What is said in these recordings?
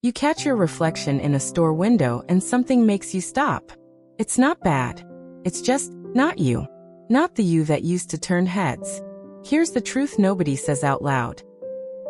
You catch your reflection in a store window and something makes you stop. It's not bad. It's just not you. Not the you that used to turn heads. Here's the truth nobody says out loud.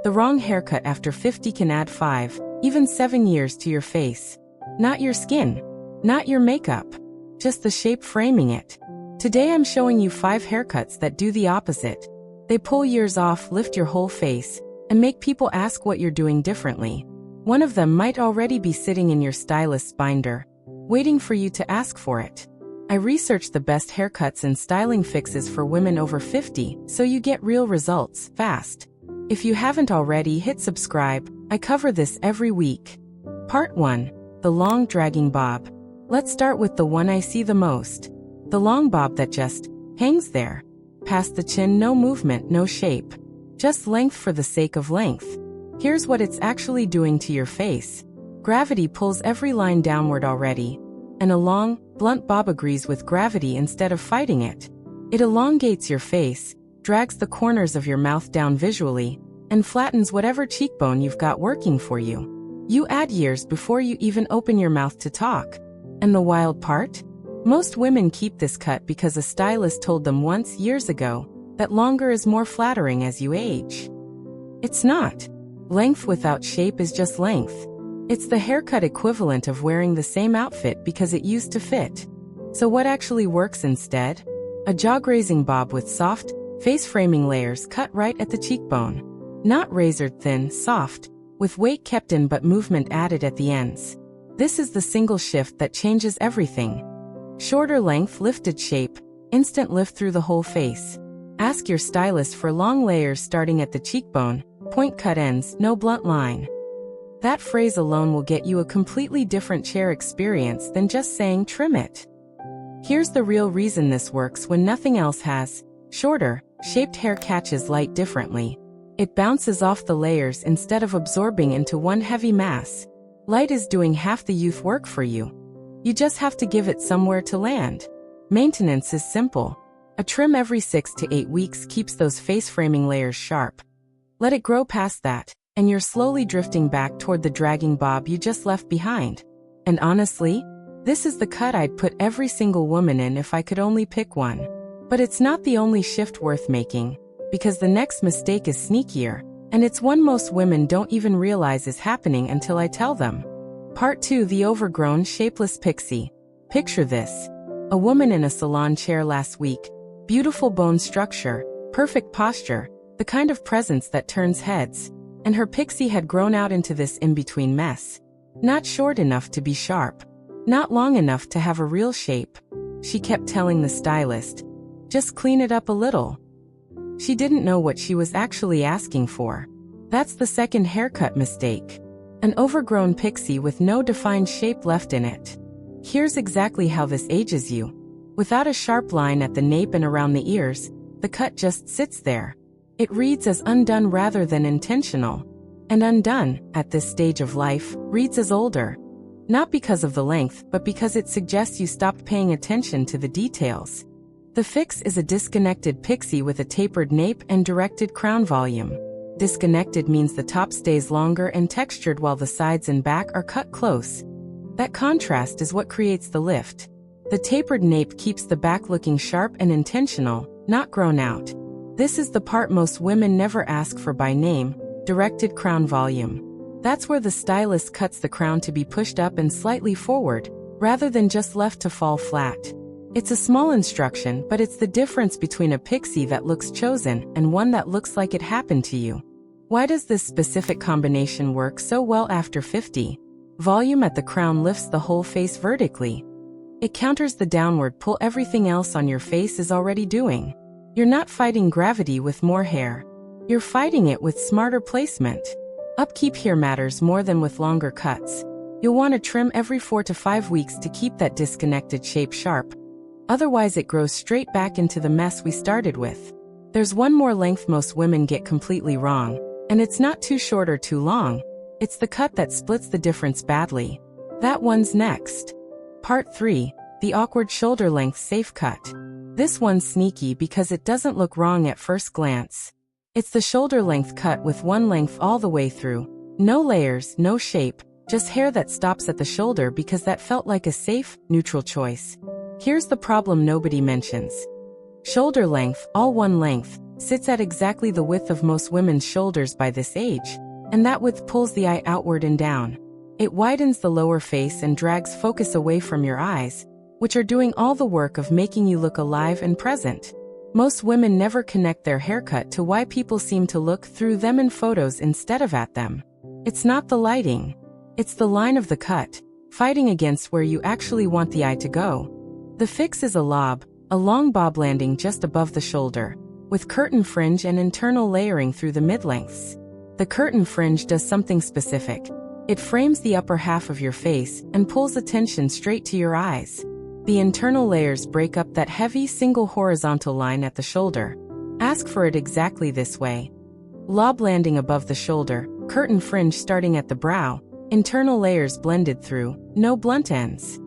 The wrong haircut after 50 can add 5, even 7 years to your face. Not your skin. Not your makeup. Just the shape framing it. Today I'm showing you 5 haircuts that do the opposite. They pull years off, lift your whole face, and make people ask what you're doing differently. One of them might already be sitting in your stylist's binder, waiting for you to ask for it. I researched the best haircuts and styling fixes for women over 50, so you get real results, fast. If you haven't already, hit subscribe. I cover this every week. Part 1. The long dragging bob. Let's start with the one I see the most. The long bob that just hangs there. Past the chin, no movement, no shape. Just length for the sake of length. Here's what it's actually doing to your face. Gravity pulls every line downward already. And a long, blunt bob agrees with gravity instead of fighting it. It elongates your face, drags the corners of your mouth down visually, and flattens whatever cheekbone you've got working for you. You add years before you even open your mouth to talk. And the wild part? Most women keep this cut because a stylist told them once years ago that longer is more flattering as you age. It's not. Length without shape is just length. It's the haircut equivalent of wearing the same outfit because it used to fit. So what actually works instead? A jaw-grazing bob with soft, face-framing layers cut right at the cheekbone. Not razored thin, soft, with weight kept in but movement added at the ends. This is the single shift that changes everything. Shorter length, lifted shape, instant lift through the whole face. Ask your stylist for long layers starting at the cheekbone, point cut ends, no blunt line. That phrase alone will get you a completely different chair experience than just saying trim it. Here's the real reason this works when nothing else has. Shorter, shaped hair catches light differently. It bounces off the layers instead of absorbing into one heavy mass. Light is doing half the youth work for you. You just have to give it somewhere to land. Maintenance is simple. A trim every 6 to 8 weeks keeps those face-framing layers sharp. Let it grow past that, and you're slowly drifting back toward the dragging bob you just left behind. And honestly, this is the cut I'd put every single woman in if I could only pick one. But it's not the only shift worth making, because the next mistake is sneakier, and it's one most women don't even realize is happening until I tell them. Part 2. The overgrown, shapeless pixie. Picture this. A woman in a salon chair last week. Beautiful bone structure, perfect posture, the kind of presence that turns heads. And her pixie had grown out into this in-between mess. Not short enough to be sharp. Not long enough to have a real shape. She kept telling the stylist, just clean it up a little. She didn't know what she was actually asking for. That's the second haircut mistake. An overgrown pixie with no defined shape left in it. Here's exactly how this ages you. Without a sharp line at the nape and around the ears, the cut just sits there. It reads as undone rather than intentional. And undone, at this stage of life, reads as older. Not because of the length, but because it suggests you stopped paying attention to the details. The fix is a disconnected pixie with a tapered nape and directed crown volume. Disconnected means the top stays longer and textured while the sides and back are cut close. That contrast is what creates the lift. The tapered nape keeps the back looking sharp and intentional, not grown out. This is the part most women never ask for by name, directed crown volume. That's where the stylist cuts the crown to be pushed up and slightly forward, rather than just left to fall flat. It's a small instruction, but it's the difference between a pixie that looks chosen and one that looks like it happened to you. Why does this specific combination work so well after 50? Volume at the crown lifts the whole face vertically. It counters the downward pull everything else on your face is already doing. You're not fighting gravity with more hair. You're fighting it with smarter placement. Upkeep here matters more than with longer cuts. You'll want to trim every 4 to 5 weeks to keep that disconnected shape sharp. Otherwise it grows straight back into the mess we started with. There's one more length most women get completely wrong, and it's not too short or too long. It's the cut that splits the difference badly. That one's next. Part 3. The awkward shoulder length safe cut. This one's sneaky because it doesn't look wrong at first glance. It's the shoulder length cut with one length all the way through. No layers, no shape, just hair that stops at the shoulder because that felt like a safe, neutral choice. Here's the problem nobody mentions. Shoulder length, all one length, sits at exactly the width of most women's shoulders by this age, and that width pulls the eye outward and down. It widens the lower face and drags focus away from your eyes, which are doing all the work of making you look alive and present. Most women never connect their haircut to why people seem to look through them in photos instead of at them. It's not the lighting. It's the line of the cut, fighting against where you actually want the eye to go. The fix is a lob, a long bob landing just above the shoulder, with curtain fringe and internal layering through the mid-lengths. The curtain fringe does something specific. It frames the upper half of your face and pulls attention straight to your eyes. The internal layers break up that heavy single horizontal line at the shoulder. Ask for it exactly this way. Lob landing above the shoulder, curtain fringe starting at the brow, internal layers blended through, no blunt ends.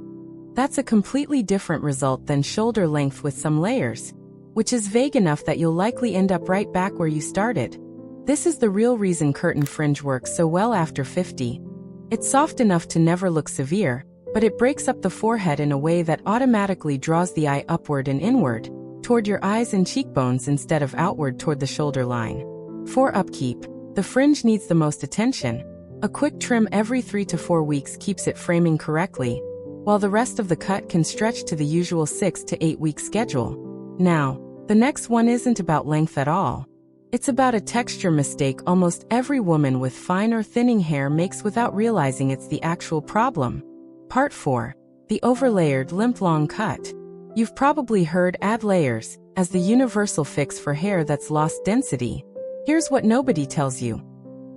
That's a completely different result than shoulder length with some layers, which is vague enough that you'll likely end up right back where you started. This is the real reason curtain fringe works so well after 50. It's soft enough to never look severe, but it breaks up the forehead in a way that automatically draws the eye upward and inward, toward your eyes and cheekbones instead of outward toward the shoulder line. For upkeep, the fringe needs the most attention. A quick trim every 3 to 4 weeks keeps it framing correctly, while the rest of the cut can stretch to the usual 6 to 8 week schedule. Now, the next one isn't about length at all. It's about a texture mistake almost every woman with fine or thinning hair makes without realizing it's the actual problem. Part 4. The overlayered limp-long cut. You've probably heard add layers as the universal fix for hair that's lost density. Here's what nobody tells you.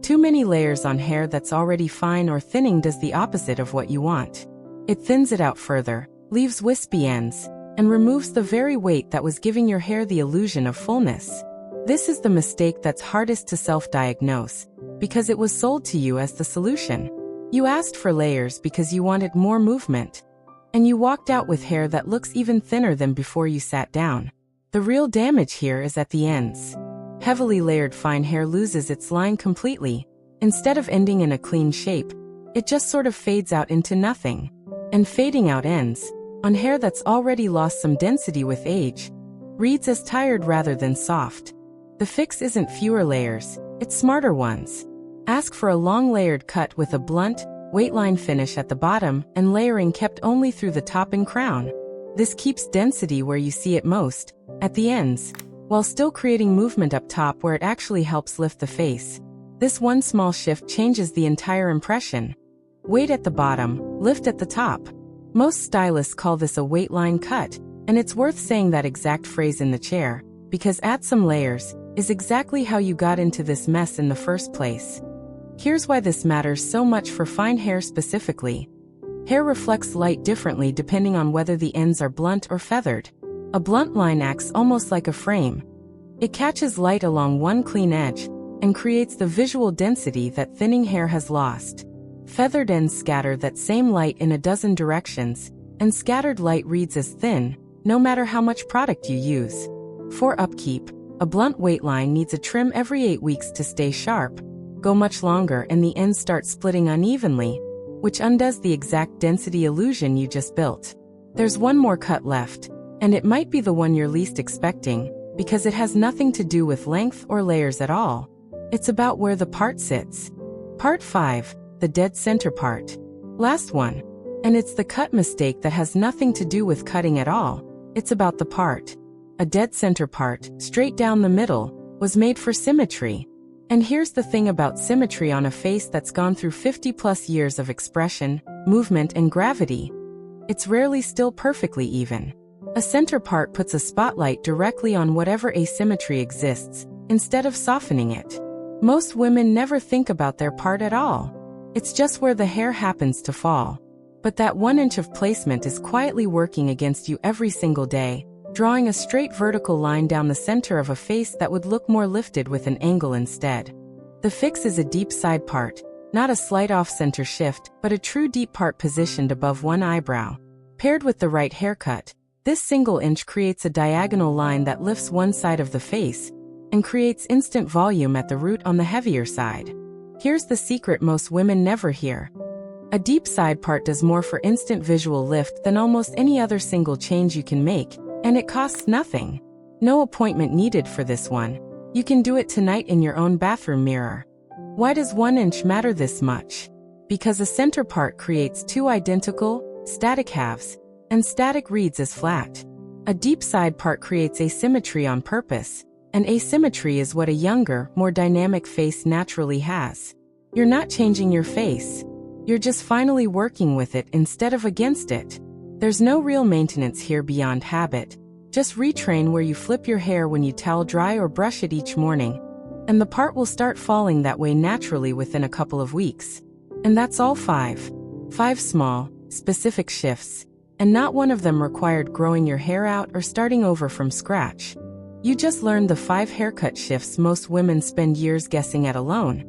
Too many layers on hair that's already fine or thinning does the opposite of what you want. It thins it out further, leaves wispy ends, and removes the very weight that was giving your hair the illusion of fullness. This is the mistake that's hardest to self-diagnose, because it was sold to you as the solution. You asked for layers because you wanted more movement, and you walked out with hair that looks even thinner than before you sat down. The real damage here is at the ends. Heavily layered fine hair loses its line completely. Instead of ending in a clean shape, it just sort of fades out into nothing. And fading out ends, on hair that's already lost some density with age, reads as tired rather than soft. The fix isn't fewer layers, it's smarter ones. Ask for a long layered cut with a blunt, weight line finish at the bottom and layering kept only through the top and crown. This keeps density where you see it most, at the ends, while still creating movement up top where it actually helps lift the face. This one small shift changes the entire impression. Weight at the bottom, lift at the top. Most stylists call this a weight line cut, and it's worth saying that exact phrase in the chair, because add some layers is exactly how you got into this mess in the first place. Here's why this matters so much for fine hair specifically. Hair reflects light differently depending on whether the ends are blunt or feathered. A blunt line acts almost like a frame. It catches light along one clean edge and creates the visual density that thinning hair has lost. Feathered ends scatter that same light in a dozen directions, and scattered light reads as thin, no matter how much product you use. For upkeep, a blunt weight line needs a trim every 8 weeks to stay sharp. Go much longer and the ends start splitting unevenly, which undoes the exact density illusion you just built. There's one more cut left, and it might be the one you're least expecting, because it has nothing to do with length or layers at all. It's about where the part sits. Part 5, the dead center part. Last one. And it's the cut mistake that has nothing to do with cutting at all. It's about the part. A dead center part, straight down the middle, was made for symmetry. And here's the thing about symmetry on a face that's gone through 50+ years of expression, movement, and gravity. It's rarely still perfectly even. A center part puts a spotlight directly on whatever asymmetry exists, instead of softening it. Most women never think about their part at all. It's just where the hair happens to fall. But that 1 inch of placement is quietly working against you every single day, drawing a straight vertical line down the center of a face that would look more lifted with an angle instead. The fix is a deep side part, not a slight off-center shift, but a true deep part positioned above one eyebrow. Paired with the right haircut, this single inch creates a diagonal line that lifts one side of the face and creates instant volume at the root on the heavier side. Here's the secret most women never hear. A deep side part does more for instant visual lift than almost any other single change you can make, and it costs nothing. No appointment needed for this one. You can do it tonight in your own bathroom mirror. Why does 1 inch matter this much? Because a center part creates 2 identical, static halves, and static reads as flat. A deep side part creates asymmetry on purpose, and asymmetry is what a younger, more dynamic face naturally has. You're not changing your face. You're just finally working with it instead of against it. There's no real maintenance here beyond habit. Just retrain where you flip your hair when you towel dry or brush it each morning, and the part will start falling that way naturally within a couple of weeks. And that's all 5. 5 small, specific shifts, and not one of them required growing your hair out or starting over from scratch. You just learned the 5 haircut shifts most women spend years guessing at alone.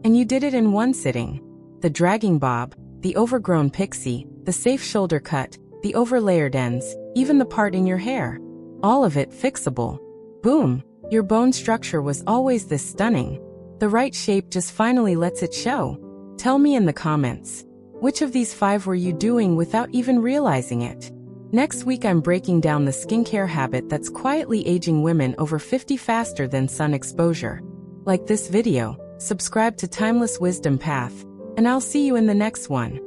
And you did it in one sitting. The dragging bob, the overgrown pixie, the safe shoulder cut, the overlayered ends, even the part in your hair. All of it fixable. Boom! Your bone structure was always this stunning. The right shape just finally lets it show. Tell me in the comments, which of these 5 were you doing without even realizing it? Next week I'm breaking down the skincare habit that's quietly aging women over 50 faster than sun exposure. Like this video, subscribe to Timeless Wisdom Path, and I'll see you in the next one.